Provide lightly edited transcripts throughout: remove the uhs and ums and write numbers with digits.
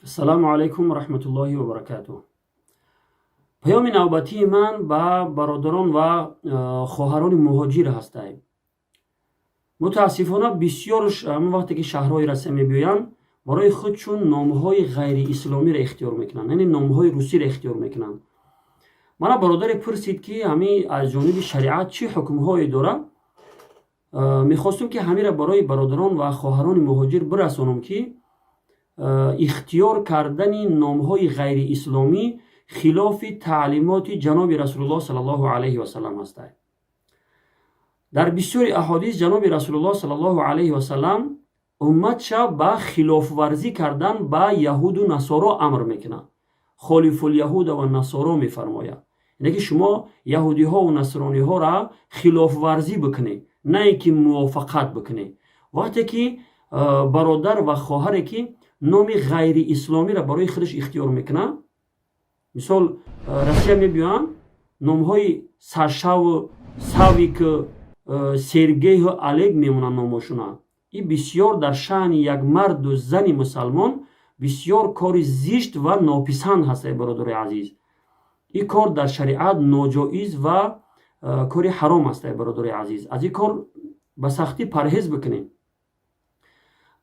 السلام علیکم و رحمت الله و برکاته. پیام نوبتی من با برادران و خواهران مهاجر هستند. متاسفانه بسیارش وقتی که شهرهای رسمی میبیایند برای خودشون نامهای غیر اسلامی را اختیار میکنن، یعنی نامهای روسی را اختیار میکنن. من برادر پرسید که همین از جانب شریعت چه حکمهایی داره. میخواستم که همین را برای برادران و خواهران مهاجر برسانم که اختیار کردن نامهای غیر اسلامی خلاف تعلیمات جناب رسول الله صلی الله علیه و سلم است. در بسیاری احادیث جناب رسول الله صلی الله علیه و سلم امتش به خلاف ورزی کردن به یهود و نصارا امر میکنه. خالف الیهود و نصارا میفرماید، یعنی که شما یهودی ها و نصرانی ها را خلاف ورزی بکنید، نه اینکه موافقت بکنید. وقتی که برادر و خواهری که نام غیر اسلامی را برای خودش اختیار میکنه، مثال روسیه میبینن نام های ساشا و ساویک، سرگی و الگ میمونن نامشون. این بسیار در شأن یک مرد و زن مسلمان بسیار کار زشت و ناپسند هست. برادر عزیز، این کار در شریعت ناجایز و کار حرام است. برادر عزیز، از این کار به سختی پرهیز بکنید.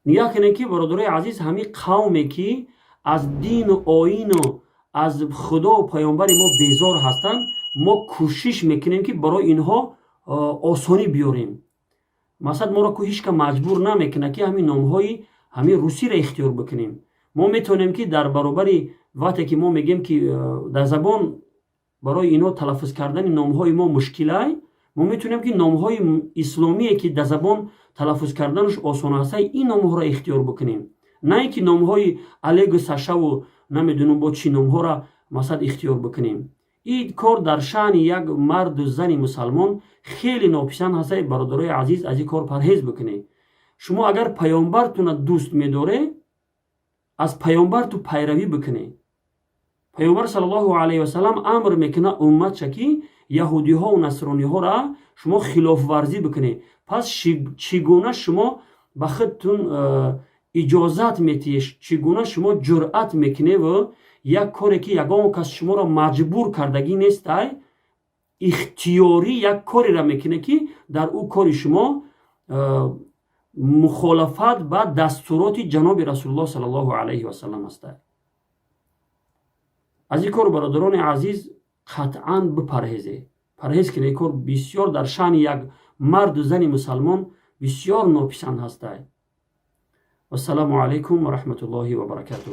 نگاه کنید که برادر عزیز، همین قومی که از دین و آیین و از خدا و پیامبر ما بیزار هستند، ما کوشش میکنیم که برای اینها آسانی بیاریم. مثلا ما را هیچ که مجبور نمیکنه که همین نامهای همین روسی را اختیار بکنیم. ما میتونیم که در برابر وقتی که ما میگیم که در زبان برای اینا تلفظ کردن نامهای ما مشکله، ما میتونیم که نامهای اسلامی که در زبان تلفظ کردنش آسان است این نامها را اختیار بکنیم، نه اینکه نامهای الگ و ساشا و نمیدونم با چی نامها را مثلا اختیار بکنیم. این کار در شأن یک مرد و زن مسلمان خیلی ناپسند هست. برادرای عزیز، از این کار پرهیز بکنید. شما اگر پیامبرتون دوست می‌داره، از پیامبر تو پیروی بکنید. پیامبر صلی الله علیه و سلم امر میکنه امت که یهودی ها و نصرانی ها را شما خلاف ورزی بکنید. پس چگونه شما به خودتون اجازت میتیش، چگونه شما جرأت میکنه و یک کاری که یگان کس شما را مجبور کردگی نیست، اختیاری یک کاری را میکنه که در او کاری شما مخالفت با دستورات جناب رسول الله صلی الله علیه و سلم است. از این کار برادران عزیز قطعاً بپرهیزید. پرهیز کنید. این کار بسیار در شأن یک مرد و زن مسلمان بسیار ناپسند هست. و السلام علیکم و رحمت الله و برکاته.